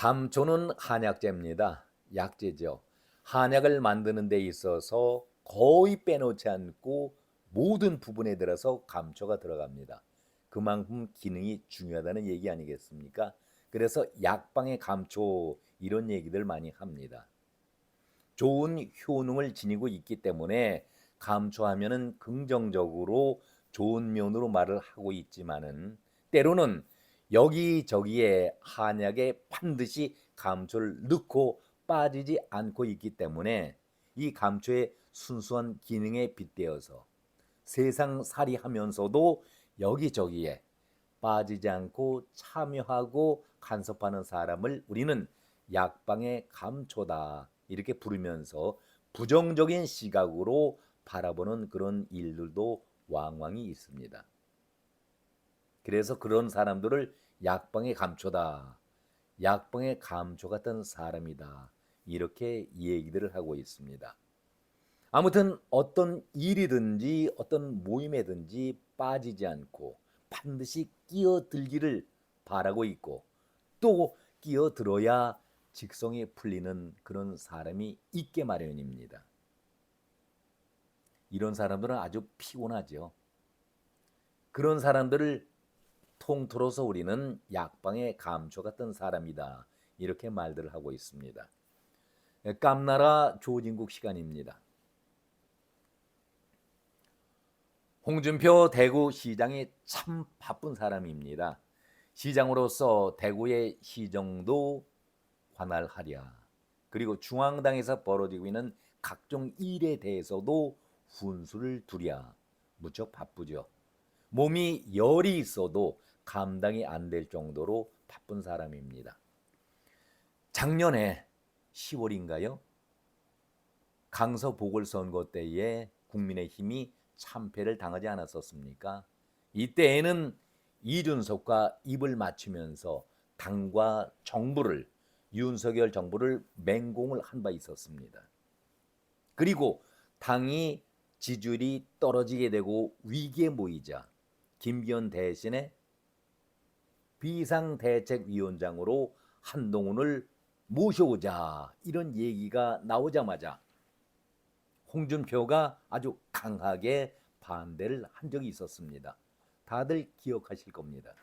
감초는 한약재입니다. 약재죠. 한약을 만드는 데 있어서 거의 빼놓지 않고 모든 부분에 들어서 감초가 들어갑니다. 그만큼 기능이 중요하다는 얘기 아니겠습니까? 그래서 약방의 감초 이런 얘기들 많이 합니다. 좋은 효능을 지니고 있기 때문에 감초하면은 긍정적으로 좋은 면으로 말을 하고 있지만은 때로는 여기저기에 한약에 반드시 감초를 넣고 빠지지 않고 있기 때문에 이 감초의 순수한 기능에 빗대어서 세상살이 하면서도 여기저기에 빠지지 않고 참여하고 간섭하는 사람을 우리는 약방의 감초다 이렇게 부르면서 부정적인 시각으로 바라보는 그런 일들도 왕왕이 있습니다. 그래서 그런 사람들을 약방의 감초다, 약방의 감초 같은 사람이다 이렇게 얘기들을 하고 있습니다. 아무튼 어떤 일이든지 어떤 모임에든지 빠지지 않고 반드시 끼어들기를 바라고 있고 또 끼어들어야 직성이 풀리는 그런 사람이 있게 마련입니다. 이런 사람들은 아주 피곤하죠. 그런 사람들을 통틀어서 우리는 약방의 감초 같은 사람이다 이렇게 말들을 하고 있습니다. 깜나라 조진국 시간입니다. 홍준표 대구시장이 참 바쁜 사람입니다. 시장으로서 대구의 시정도 관할하랴. 그리고 중앙당에서 벌어지고 있는 각종 일에 대해서도 훈수를 두랴. 무척 바쁘죠. 몸이 열이 있어도 감당이 안 될 정도로 바쁜 사람입니다. 작년에 10월인가요? 강서 보궐선거 때에 국민의힘이 참패를 당하지 않았었습니까? 이때에는 이준석과 입을 맞추면서 당과 정부를 윤석열 정부를 맹공을 한 바 있었습니다. 그리고 당이 지지율이 떨어지게 되고 위기에 모이자 김기현 대신에 비상대책위원장으로 한동훈을 모셔오자 이런 얘기가 나오자마자 홍준표가 아주 강하게 반대를 한 적이 있었습니다. 다들 기억하실 겁니다.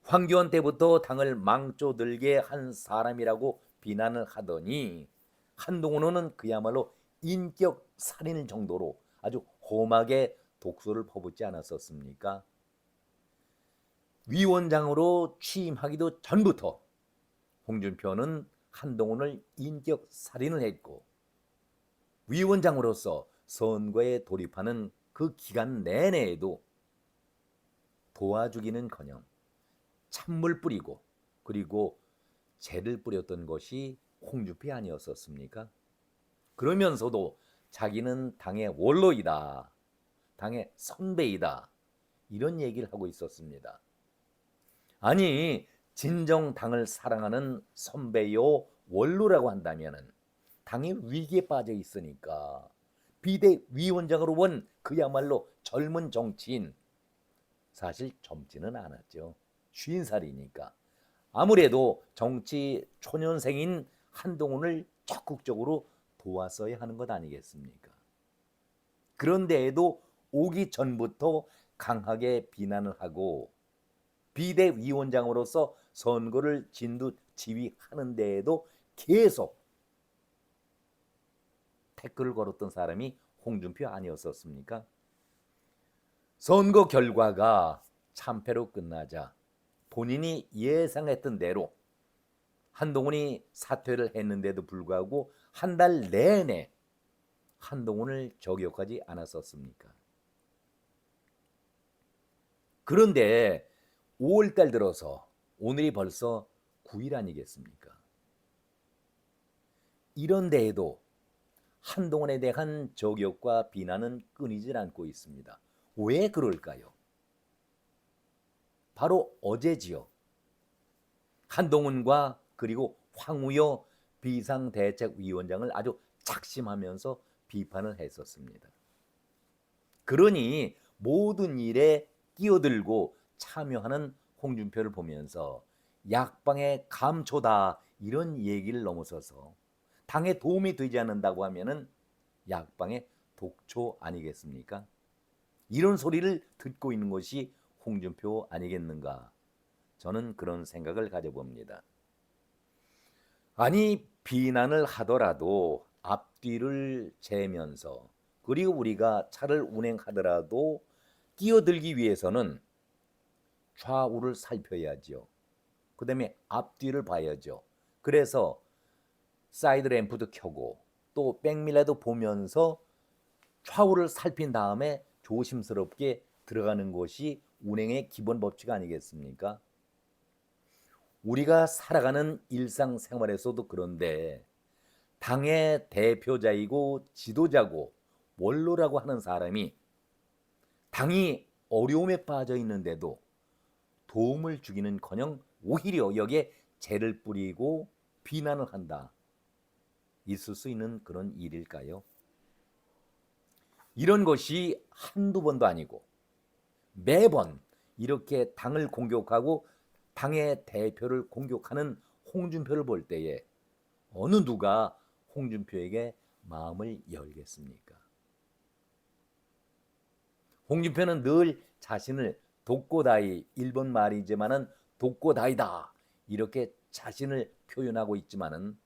황교안 때부터 당을 망조들게 한 사람이라고 비난을 하더니 한동훈은 그야말로 인격 살인 정도로 아주 험하게 독소를 퍼붓지 않았었습니까? 위원장으로 취임하기도 전부터 홍준표는 한동훈을 인격 살인을 했고 위원장으로서 선거에 돌입하는 그 기간 내내에도 도와주기는커녕 찬물 뿌리고 그리고 재를 뿌렸던 것이 홍준표 아니었었습니까? 그러면서도 자기는 당의 원로이다, 당의 선배이다 이런 얘기를 하고 있었습니다. 아니 진정 당을 사랑하는 선배요 원로라고 한다면 당이 위기에 빠져 있으니까 비대위원장으로 온 그야말로 젊은 정치인, 사실 젊지는 않았죠. 50살이니까 아무래도 정치 초년생인 한동훈을 적극적으로 도왔어야 하는 것 아니겠습니까? 그런데에도 오기 전부터 강하게 비난을 하고 비대위원장으로서 선거를 진두지휘하는 데에도 계속 태클을 걸었던 사람이 홍준표 아니었었습니까? 선거 결과가 참패로 끝나자 본인이 예상했던 대로 한동훈이 사퇴를 했는데도 불구하고 한 달 내내 한동훈을 저격하지 않았었습니까? 그런데 5월달 들어서 오늘이 벌써 9일 아니겠습니까? 이런 데에도 한동훈에 대한 저격과 비난은 끊이질 않고 있습니다. 왜 그럴까요? 바로 어제지요. 한동훈과 그리고 황우여 비상대책위원장을 아주 작심하면서 비판을 했었습니다. 그러니 모든 일에 끼어들고 참여하는 홍준표를 보면서 약방의 감초다 이런 얘기를 넘어서서 당에 도움이 되지 않는다고 하면은 약방의 독초 아니겠습니까? 이런 소리를 듣고 있는 것이 홍준표 아니겠는가? 저는 그런 생각을 가져봅니다. 아니 비난을 하더라도 앞뒤를 재면서 그리고 우리가 차를 운행하더라도 끼어들기 위해서는 좌우를 살펴야죠. 그 다음에 앞뒤를 봐야죠. 그래서 사이드 램프도 켜고 또 백밀러도 보면서 좌우를 살핀 다음에 조심스럽게 들어가는 것이 운행의 기본 법칙 아니겠습니까? 우리가 살아가는 일상생활에서도 그런데 당의 대표자이고 지도자고 원로라고 하는 사람이 당이 어려움에 빠져 있는데도 도움을 주기는커녕 오히려 여기에 재를 뿌리고 비난을 한다. 있을 수 있는 그런 일일까요? 이런 것이 한두 번도 아니고 매번 이렇게 당을 공격하고 당의 대표를 공격하는 홍준표를 볼 때에 어느 누가 홍준표에게 마음을 열겠습니까? 홍준표는 늘 자신을 독고다이, 일본 말이지만은 독고다이다 이렇게 자신을 표현하고 있지만은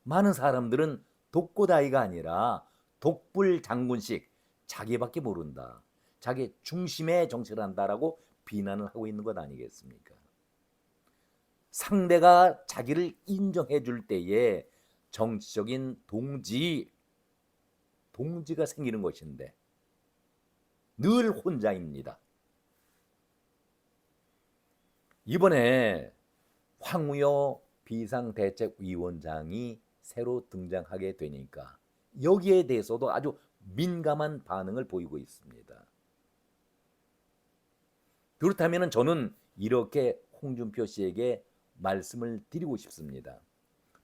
많은 사람들은 독고다이가 아니라 독불장군식 자기밖에 모른다. 자기 중심의 정치를 한다라고 비난을 하고 있는 것 아니겠습니까? 상대가 자기를 인정해 줄 때에 정치적인 동지가 생기는 것인데 늘 혼자입니다. 이번에 황우여 비상대책위원장이 새로 등장하게 되니까 여기에 대해서도 아주 민감한 반응을 보이고 있습니다. 그렇다면 저는 이렇게 홍준표 씨에게 말씀을 드리고 싶습니다.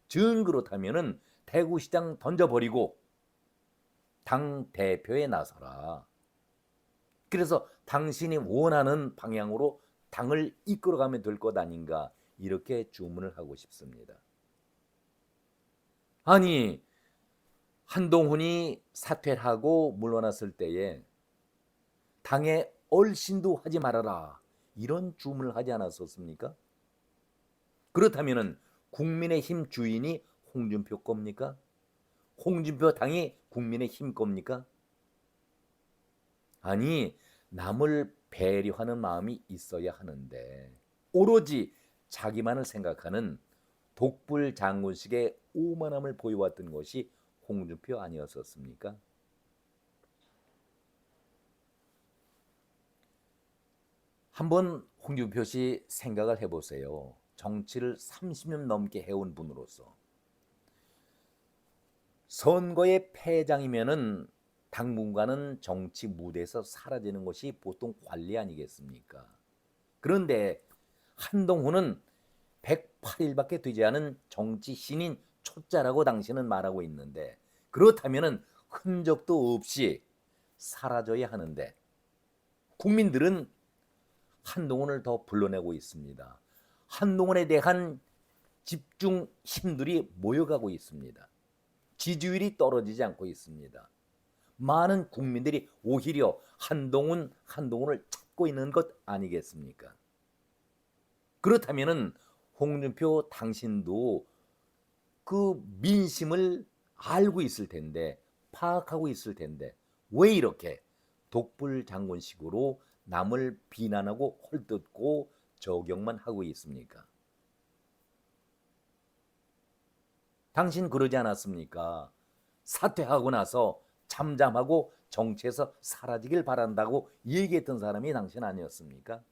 그렇다면 대구시장 던져버리고 당 대표에 나서라. 그래서 당신이 원하는 방향으로 당을 이끌어가면 될 것 아닌가 이렇게 주문을 하고 싶습니다. 아니 한동훈이 사퇴를 하고 물러났을 때에 당에 얼씬도 하지 말아라 이런 주문을 하지 않았었습니까? 그렇다면 국민의힘 주인이 홍준표 겁니까? 홍준표 당이 국민의힘 겁니까? 아니 남을 배려하는 마음이 있어야 하는데 오로지 자기만을 생각하는 독불장군식의 오만함을 보여왔던 것이 홍준표 아니었었습니까? 한번 홍준표 씨 생각을 해보세요. 정치를 30년 넘게 해온 분으로서 선거의 패장이면은 당분간은 정치 무대에서 사라지는 것이 보통 관리 아니겠습니까? 그런데 한동훈은 108일밖에 되지 않은 정치 신인 초짜라고 당신은 말하고 있는데 그렇다면 흔적도 없이 사라져야 하는데 국민들은 한동훈을 더 불러내고 있습니다. 한동훈에 대한 집중 힘들이 모여가고 있습니다. 지지율이 떨어지지 않고 있습니다. 많은 국민들이 오히려 한동훈을 찾고 있는 것 아니겠습니까? 그렇다면 홍준표 당신도 그 민심을 알고 있을 텐데 파악하고 있을 텐데 왜 이렇게 독불장군식으로 남을 비난하고 헐뜯고 저격만 하고 있습니까? 당신 그러지 않았습니까? 사퇴하고 나서 잠잠하고 정치에서 사라지길 바란다고 얘기했던 사람이 당신 아니었습니까?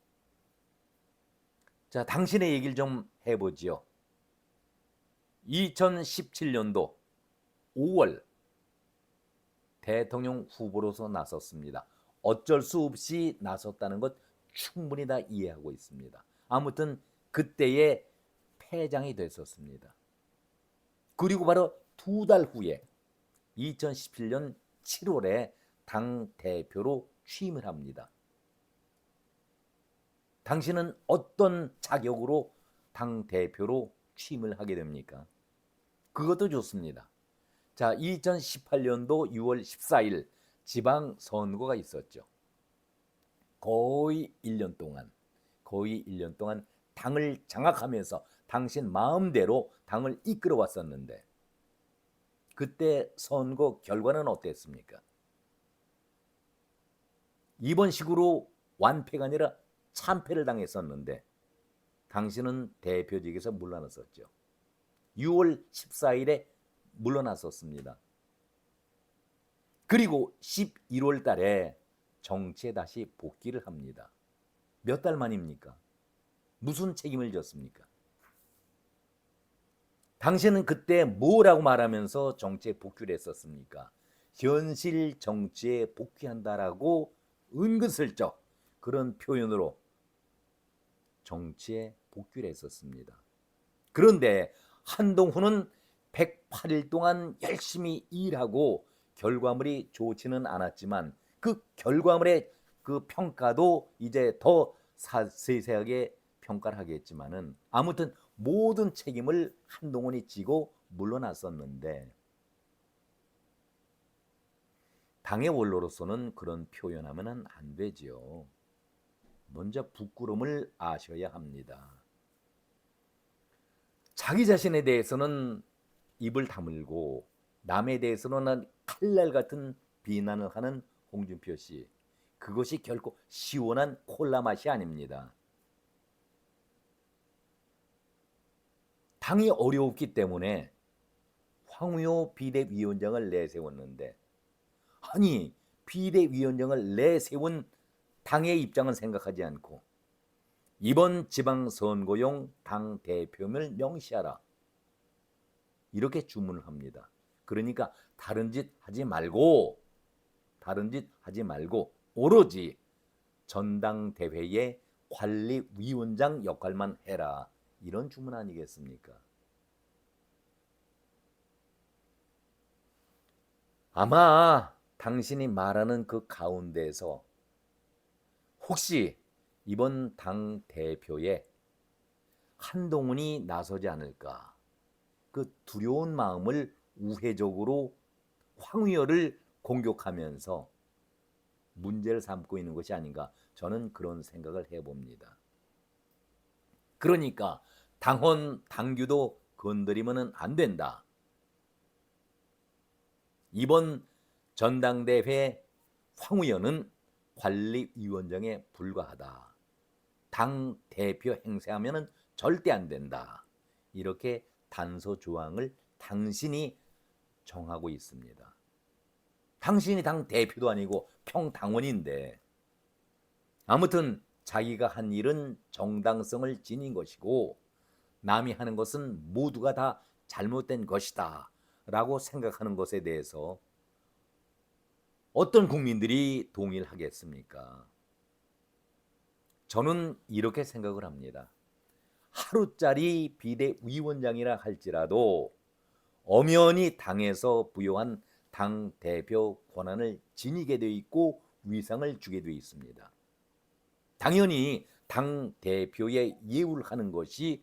자, 당신의 얘기를 좀 해보지요. 2017년도 5월 대통령 후보로서 나섰습니다. 어쩔 수 없이 나섰다는 것 충분히 다 이해하고 있습니다. 아무튼 그때의 패장이 됐었습니다. 그리고 바로 2달 후에 2017년 7월에 당 대표로 취임을 합니다. 당신은 어떤 자격으로 당 대표로 취임을 하게 됩니까? 그것도 좋습니다. 자, 2018년도 6월 14일 지방선거가 있었죠. 거의 1년 동안 당을 장악하면서 당신 마음대로 당을 이끌어 왔었는데 그때 선거 결과는 어땠습니까? 이번 식으로 완패가 아니라 참패를 당했었는데 당신은 대표직에서 물러났었죠. 6월 14일에 물러났었습니다. 그리고 11월 달에 정치에 다시 복귀를 합니다. 몇 달 만입니까? 무슨 책임을 졌습니까? 당신은 그때 뭐라고 말하면서 정치에 복귀를 했었습니까? 현실 정치에 복귀한다라고 은근슬쩍 그런 표현으로 정치에 복귀를 했었습니다. 그런데 한동훈은 108일 동안 열심히 일하고 결과물이 좋지는 않았지만 그 결과물의 그 평가도 이제 더 세세하게 평가를 하겠지만은 아무튼 모든 책임을 한동훈이 지고 물러났었는데 당의 원로로서는 그런 표현하면 안 되지요. 먼저 부끄러움을 아셔야 합니다. 자기 자신에 대해서는 입을 다물고 남에 대해서는 칼날 같은 비난을 하는 홍준표 씨. 그것이 결코 시원한 콜라 맛이 아닙니다. 당이 어려웠기 때문에 황우여 비대위원장을 내세웠는데 아니 비대위원장을 내세운 당의 입장은 생각하지 않고 이번 지방선거용 당대표를 명시하라 이렇게 주문을 합니다. 그러니까 다른 짓 하지 말고 오로지 전당대회의 관리위원장 역할만 해라 이런 주문 아니겠습니까? 아마 당신이 말하는 그 가운데에서 혹시 이번 당 대표에 한동훈이 나서지 않을까 그 두려운 마음을 우회적으로 황의열을 공격하면서 문제를 삼고 있는 것이 아닌가 저는 그런 생각을 해봅니다. 그러니까 당헌 당규도 건드리면 안 된다. 이번 전당대회 황의열은 관리위원장에 불과하다. 당 대표 행세하면 절대 안 된다. 이렇게 단서 조항을 당신이 정하고 있습니다. 당신이 당 대표도 아니고 평당원인데 아무튼 자기가 한 일은 정당성을 지닌 것이고 남이 하는 것은 모두가 다 잘못된 것이다 라고 생각하는 것에 대해서 어떤 국민들이 동의를 하겠습니까? 저는 이렇게 생각을 합니다. 하루짜리 비대위원장이라 할지라도 엄연히 당에서 부여한 당 대표 권한을 지니게 되어 있고 위상을 주게 되어 있습니다. 당연히 당 대표의 예우를 하는 것이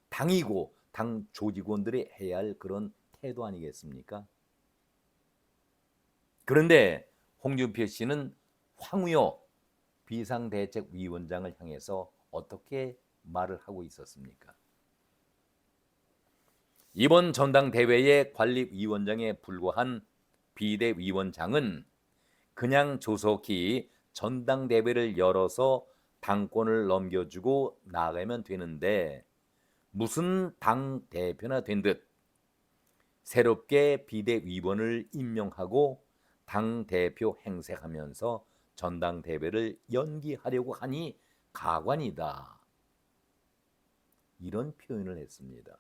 당이고 당 조직원들이 해야 할 그런 태도 아니겠습니까? 그런데 홍준표 씨는 황우여 비상대책위원장을 향해서 어떻게 말을 하고 있었습니까? 이번 전당대회의 관리위원장에 불과한 비대위원장은 그냥 조속히 전당대회를 열어서 당권을 넘겨주고 나가면 되는데 무슨 당대표나 된 듯 새롭게 비대위원을 임명하고 당대표 행세하면서 전당대회를 연기하려고 하니 가관이다. 이런 표현을 했습니다.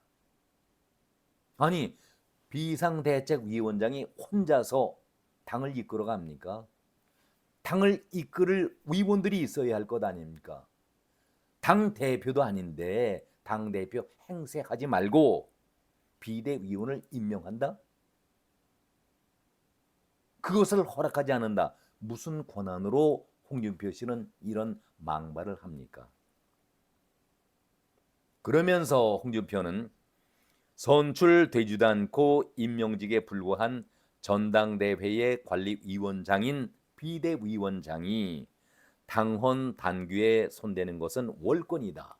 아니 비상대책위원장이 혼자서 당을 이끌어 갑니까? 당을 이끌을 위원들이 있어야 할 것 아닙니까? 당 대표도 아닌데 당 대표 행세하지 말고 비대위원을 임명한다? 그것을 허락하지 않는다. 무슨 권한으로 홍준표 씨는 이런 망발을 합니까? 그러면서 홍준표는 선출되지도 않고 임명직에 불과한 전당대회의 관리위원장인 비대위원장이 당헌 당규에 손대는 것은 월권이다.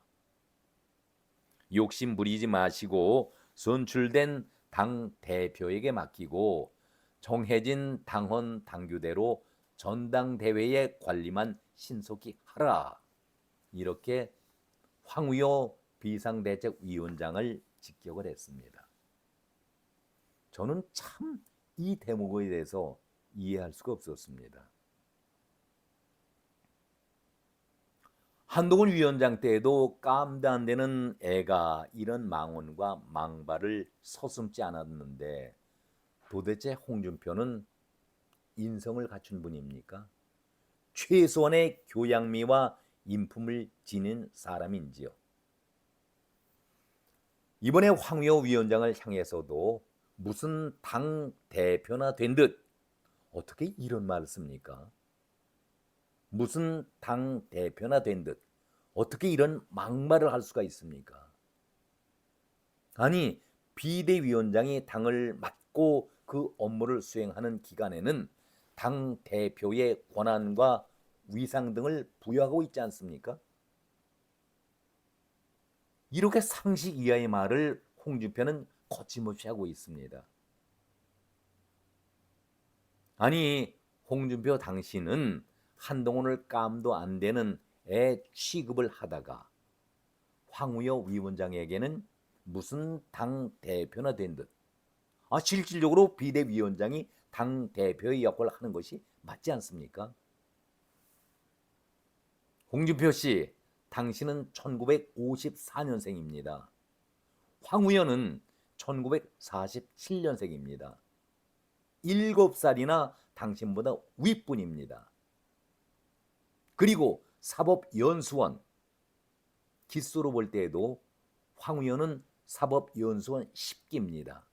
욕심 부리지 마시고 선출된 당 대표에게 맡기고 정해진 당헌 당규대로 전당대회의 관리만 신속히 하라. 이렇게 황우여 비상대책위원장을 직격을 했습니다. 저는 참 이 대목에 대해서 이해할 수가 없었습니다. 한동훈 위원장 때에도 깜도 안 되는 애가 이런 망언과 망발을 서슴지 않았는데 도대체 홍준표는 인성을 갖춘 분입니까? 최소한의 교양미와 인품을 지닌 사람인지요? 이번에 황우여 위원장을 향해서도 무슨 당 대표나 된 듯 어떻게 이런 말을 씁니까? 무슨 당 대표나 된 듯 어떻게 이런 막말을 할 수가 있습니까? 아니, 비대위원장이 당을 맡고 그 업무를 수행하는 기간에는 당 대표의 권한과 위상 등을 부여하고 있지 않습니까? 이렇게 상식 이하의 말을 홍준표는 거침없이 하고 있습니다. 아니, 홍준표 당신은 한동훈을 깜도 안 되는 애 취급을 하다가 황우여 위원장에게는 무슨 당 대표나 된 듯, 실질적으로 비대위원장이 당 대표의 역할을 하는 것이 맞지 않습니까? 홍준표 씨, 당신은 1954년생입니다. 황우여는 1947년생입니다. 7살이나 당신보다 윗분입니다. 그리고 사법연수원 기수로 볼 때에도 황우여는 사법연수원 10기입니다.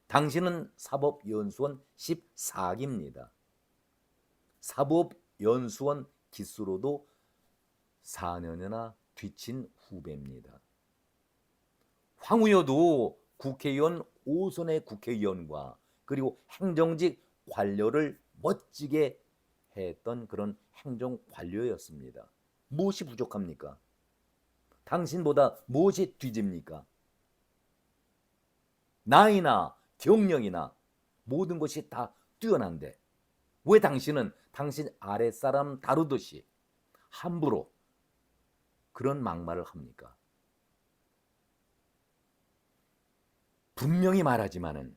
당신은 사법연수원 14기입니다. 사법연수원 기수로도 4년이나 뒤친 후배입니다. 황우여도 국회의원 5선의 국회의원과 그리고 행정직 관료를 멋지게 했던 그런 행정관료였습니다. 무엇이 부족합니까? 당신보다 무엇이 뒤집니까? 나이나 경력이나 모든 것이 다 뛰어난데 왜 당신은 당신 아랫사람 다루듯이 함부로 그런 막말을 합니까? 분명히 말하지만은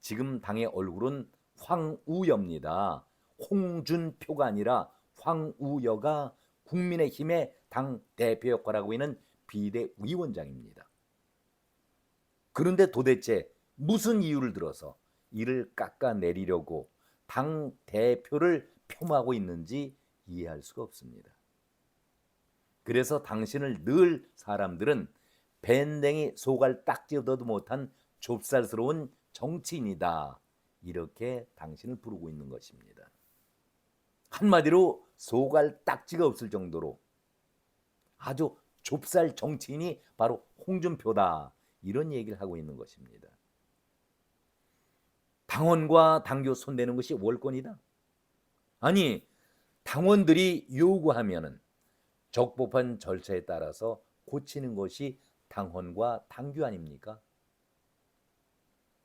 지금 당의 얼굴은 황우여입니다. 홍준표가 아니라 황우여가 국민의힘의 당 대표 역할을 하고 있는 비대위원장입니다. 그런데 도대체 무슨 이유를 들어서 이를 깎아내리려고 당 대표를 폄하하고 있는지 이해할 수가 없습니다. 그래서 당신을 늘 사람들은 밴댕이 소갈 딱지도 못한 좁쌀스러운 정치인이다, 이렇게 당신을 부르고 있는 것입니다. 한마디로 소갈 딱지가 없을 정도로 아주 좁쌀 정치인이 바로 홍준표다, 이런 얘기를 하고 있는 것입니다. 당원과 당규 손대는 것이 월권이다? 아니, 당원들이 요구하면은 적법한 절차에 따라서 고치는 것이 당헌과 당규 아닙니까?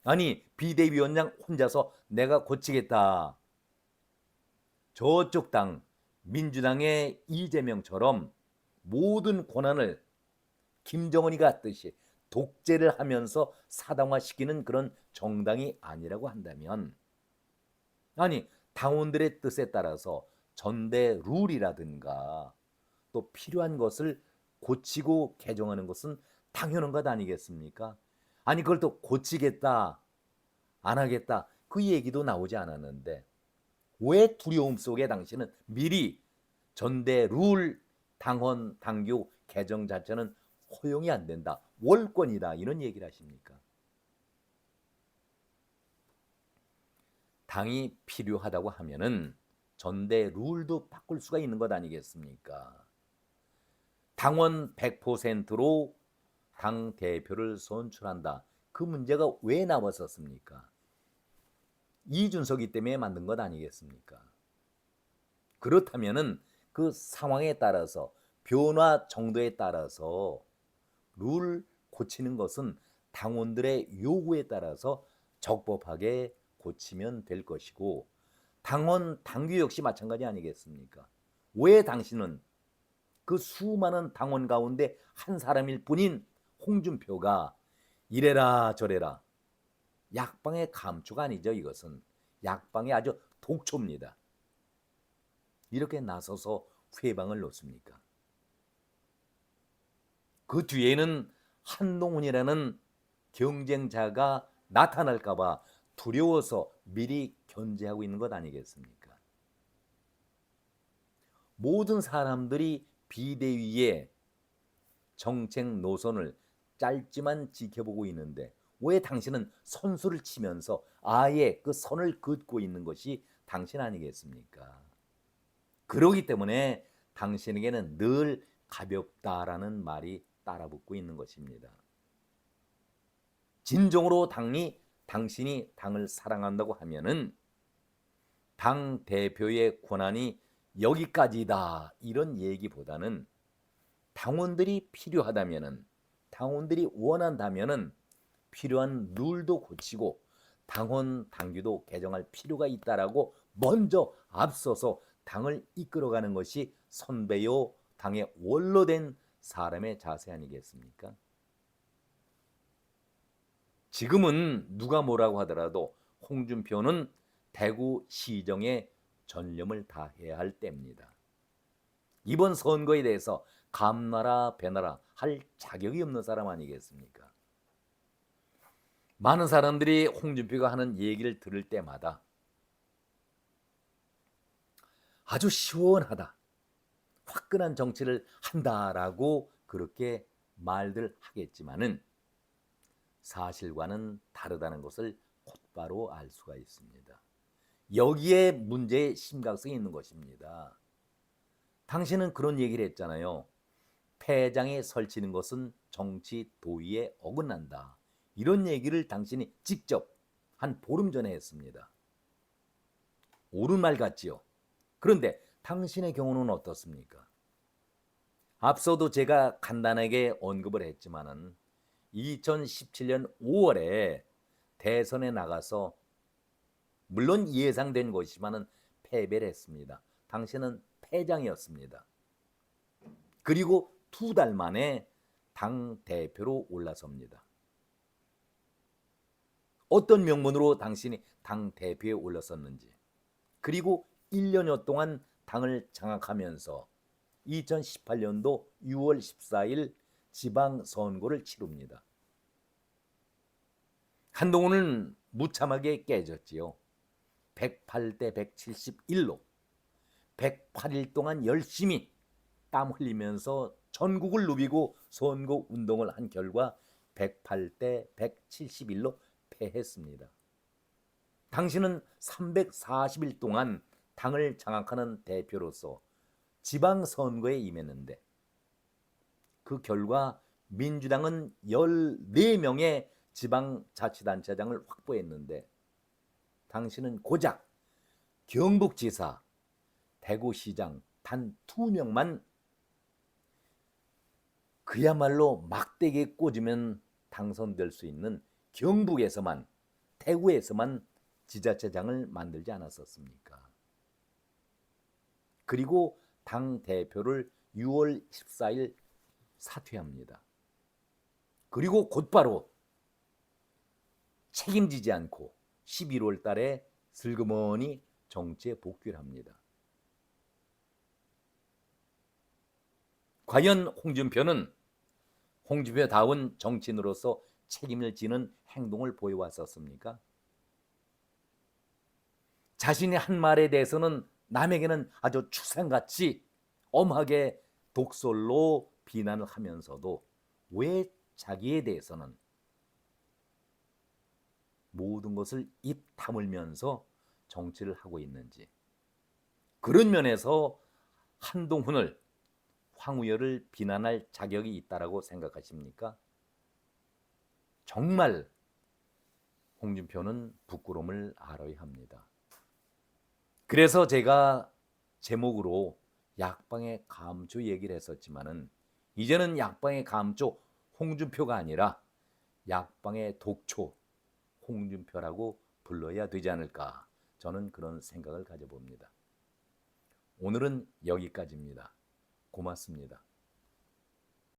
아니, 비대위원장 혼자서 내가 고치겠다, 저쪽 당 민주당의 이재명처럼 모든 권한을 김정은이 갖듯이 독재를 하면서 사당화시키는 그런 정당이 아니라고 한다면, 아니, 당원들의 뜻에 따라서 전대 룰이라든가 또 필요한 것을 고치고 개정하는 것은 당연한 것 아니겠습니까? 아니, 그걸 또 고치겠다, 안 하겠다, 그 얘기도 나오지 않았는데 왜 두려움 속에 당신은 미리 전대 룰, 당헌, 당규 개정 자체는 허용이 안 된다, 월권이다, 이런 얘기를 하십니까? 당이 필요하다고 하면은 전대 룰도 바꿀 수가 있는 것 아니겠습니까? 당원 100%로 당 대표를 선출한다. 그 문제가 왜 나왔었습니까? 이준석이 때문에 만든 것 아니겠습니까? 그렇다면은 그 상황에 따라서 변화 정도에 따라서 룰 고치는 것은 당원들의 요구에 따라서 적법하게 고치면 될 것이고 당원 당규 역시 마찬가지 아니겠습니까? 왜 당신은 그 수많은 당원 가운데 한 사람일 뿐인 홍준표가 이래라 저래라 약방의 감초가 아니죠. 이것은 약방의 아주 독초입니다. 이렇게 나서서 회방을 놓습니까? 그 뒤에는 한동훈이라는 경쟁자가 나타날까 봐 두려워서 미리 견제하고 있는 것 아니겠습니까? 모든 사람들이 비대위의 정책 노선을 짧지만 지켜보고 있는데 왜 당신은 선수를 치면서 아예 그 선을 긋고 있는 것이 당신 아니겠습니까? 그러기 때문에 당신에게는 늘 가볍다라는 말이 따라붙고 있는 것입니다. 진정으로 당신이 당을 사랑한다고 하면은 당 대표의 권한이 여기까지다 이런 얘기보다는 당원들이 필요하다면은 당원들이 원한다면은 필요한 룰도 고치고 당원 당규도 개정할 필요가 있다라고 먼저 앞서서 당을 이끌어가는 것이 선배요 당의 원로 된 사람의 자세 아니겠습니까? 지금은 누가 뭐라고 하더라도 홍준표는 대구시정에 전념을 다해야 할 때입니다. 이번 선거에 대해서 감나라 배나라 할 자격이 없는 사람 아니겠습니까? 많은 사람들이 홍준표가 하는 얘기를 들을 때마다 아주 시원하다, 화끈한 정치를 한다라고 그렇게 말들 하겠지만은 사실과는 다르다는 것을 곧바로 알 수가 있습니다. 여기에 문제의 심각성이 있는 것입니다. 당신은 그런 얘기를 했잖아요. 패장에 설치는 것은 정치 도의에 어긋난다. 이런 얘기를 당신이 직접 한 보름 전에 했습니다. 옳은 말 같지요. 그런데 당신의 경우는 어떻습니까? 앞서도 제가 간단하게 언급을 했지만은 2017년 5월에 대선에 나가서 물론 예상된 것이지만은 패배를 했습니다. 당신은 패장이었습니다. 그리고 2달 만에 당 대표로 올라섭니다. 어떤 명분으로 당신이 당 대표에 올랐었는지, 그리고 1년여 동안 당을 장악하면서 2018년도 6월 14일 지방선거를 치릅니다. 한동훈은 무참하게 깨졌지요. 108대 171로 108일 동안 열심히 땀 흘리면서 전국을 누비고 선거 운동을 한 결과 108대 171로 패했습니다. 당신은 340일 동안 당을 장악하는 대표로서 지방선거에 임했는데 그 결과 민주당은 14명의 지방자치단체장을 확보했는데 당신은 고작 경북지사, 대구시장 단 2명만 그야말로 막대기에 꽂으면 당선될 수 있는 경북에서만, 대구에서만 지자체장을 만들지 않았었습니까? 그리고 당 대표를 6월 14일 사퇴합니다. 그리고 곧바로 책임지지 않고 11월 달에 슬그머니 정치에 복귀를 합니다. 과연 홍준표는 홍준표다운 정치인으로서 책임을 지는 행동을 보여왔었습니까? 자신의 한 말에 대해서는 남에게는 아주 추상같이 엄하게 독설로 비난을 하면서도 왜 자기에 대해서는 모든 것을 입 다물면서 정치를 하고 있는지, 그런 면에서 한동훈을 황우여를 비난할 자격이 있다라고 생각하십니까? 정말 홍준표는 부끄러움을 알아야 합니다. 그래서 제가 제목으로 약방의 감초 얘기를 했었지만은 이제는 약방의 감초 홍준표가 아니라 약방의 독초 홍준표라고 불러야 되지 않을까, 저는 그런 생각을 가져봅니다. 오늘은 여기까지입니다. 고맙습니다.